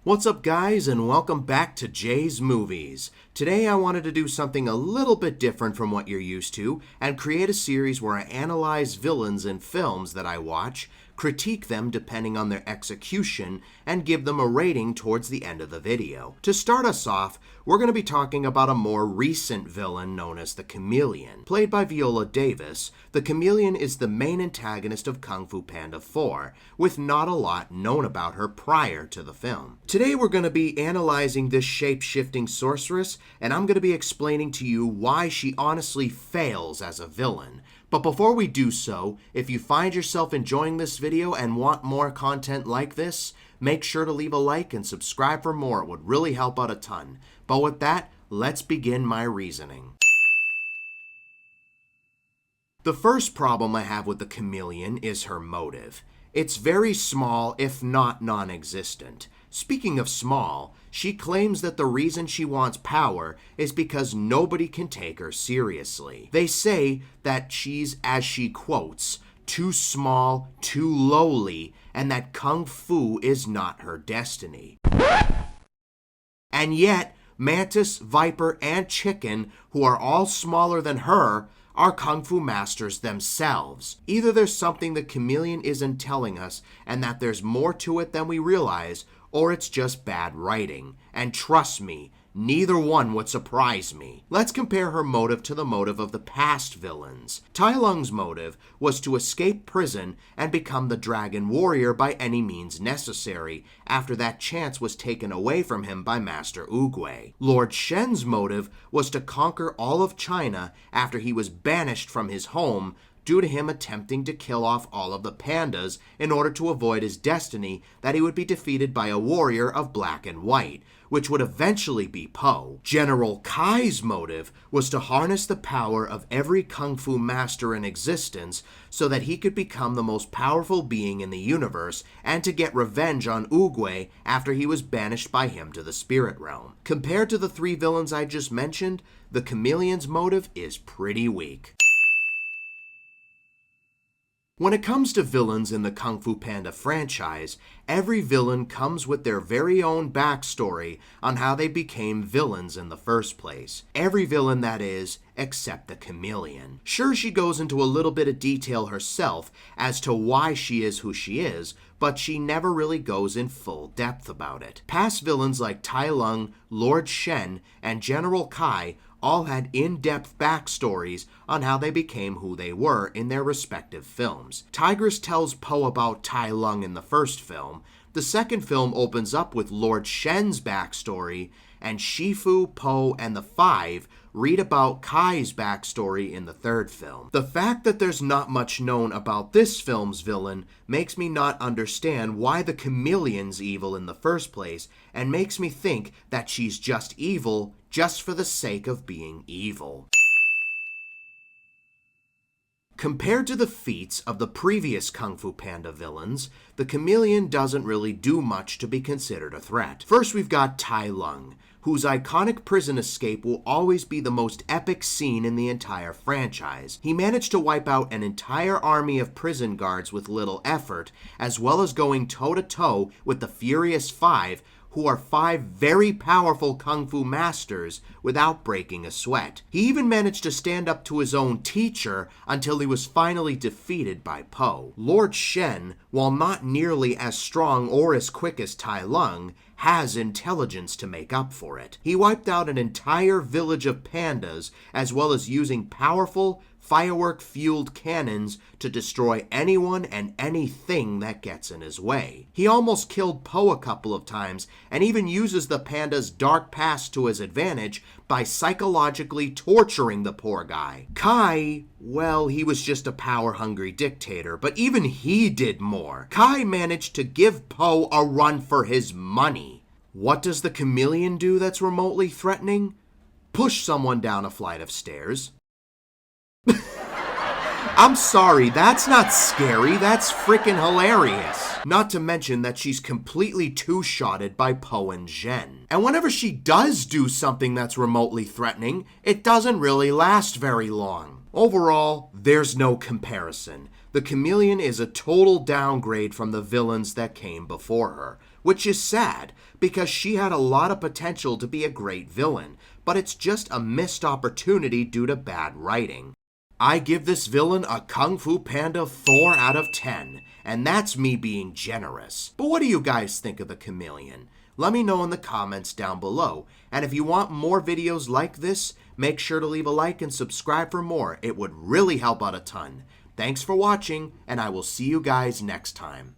What's up, guys, and welcome back to Jay's Movies. Today I wanted to do something a little bit different from what you're used to and create a series where I analyze villains in films that I watch, critique them depending on their execution, and give them a rating towards the end of the video. To start us off, we're going to be talking about a more recent villain known as the Chameleon. Played by Viola Davis, the Chameleon is the main antagonist of Kung Fu Panda 4, with not a lot known about her prior to the film. Today we're going to be analyzing this shape-shifting sorceress, and I'm going to be explaining to you why she honestly fails as a villain. But before we do so, if you find yourself enjoying this video and want more content like this, make sure to leave a like and subscribe for more. It would really help out a ton. But with that, let's begin my reasoning. The first problem I have with the Chameleon is her motive. It's very small, if not non-existent. Speaking of small, she claims that the reason she wants power is because nobody can take her seriously. They say that she's, as she quotes, too small, too lowly, and that Kung Fu is not her destiny. And yet, Mantis, Viper, and Chicken, who are all smaller than her, are Kung Fu masters themselves. Either there's something the Chameleon isn't telling us and that there's more to it than we realize, or it's just bad writing. And trust me, neither one would surprise me. Let's compare her motive to the motive of the past villains. Tai Lung's motive was to escape prison and become the Dragon Warrior by any means necessary, after that chance was taken away from him by Master Oogway. Lord Shen's motive was to conquer all of China after he was banished from his home due to him attempting to kill off all of the pandas in order to avoid his destiny that he would be defeated by a warrior of black and white, which would eventually be Po. General Kai's motive was to harness the power of every Kung Fu master in existence so that he could become the most powerful being in the universe and to get revenge on Oogway after he was banished by him to the spirit realm. Compared to the three villains I just mentioned, the Chameleon's motive is pretty weak. When it comes to villains in the Kung Fu Panda franchise, every villain comes with their very own backstory on how they became villains in the first place. Every villain, that is, except the Chameleon. Sure, she goes into a little bit of detail herself as to why she is who she is, but she never really goes in full depth about it. Past villains like Tai Lung, Lord Shen, and General Kai all had in-depth backstories on how they became who they were in their respective films. Tigress tells Po about Tai Lung in the first film. The second film opens up with Lord Shen's backstory, and Shifu, Po, and the Five read about Kai's backstory in the third film. The fact that there's not much known about this film's villain makes me not understand why the Chameleon's evil in the first place, and makes me think that she's just evil just for the sake of being evil. Compared to the feats of the previous Kung Fu Panda villains, the Chameleon doesn't really do much to be considered a threat. First, we've got Tai Lung, whose iconic prison escape will always be the most epic scene in the entire franchise. He managed to wipe out an entire army of prison guards with little effort, as well as going toe-to-toe with the Furious Five, who are 5 very powerful Kung Fu masters without breaking a sweat. He even managed to stand up to his own teacher until he was finally defeated by Po. Lord Shen, while not nearly as strong or as quick as Tai Lung, has intelligence to make up for it. He wiped out an entire village of pandas, as well as using powerful, firework-fueled cannons to destroy anyone and anything that gets in his way. He almost killed Po a couple of times, and even uses the panda's dark past to his advantage by psychologically torturing the poor guy. Kai, well, he was just a power-hungry dictator, but even he did more. Kai managed to give Po a run for his money. What does the Chameleon do that's remotely threatening? Push someone down a flight of stairs. I'm sorry, that's not scary, that's freaking hilarious. Not to mention that she's completely two-shotted by Po and Zhen. And whenever she does do something that's remotely threatening, it doesn't really last very long. Overall, there's no comparison. The Chameleon is a total downgrade from the villains that came before her. which is sad because she had a lot of potential to be a great villain, but it's just a missed opportunity due to bad writing. I give this villain a Kung Fu Panda 4 out of 10, and that's me being generous. But what do you guys think of the Chameleon? Let me know in the comments down below, and if you want more videos like this, make sure to leave a like and subscribe for more. It would really help out a ton. Thanks for watching, and I will see you guys next time.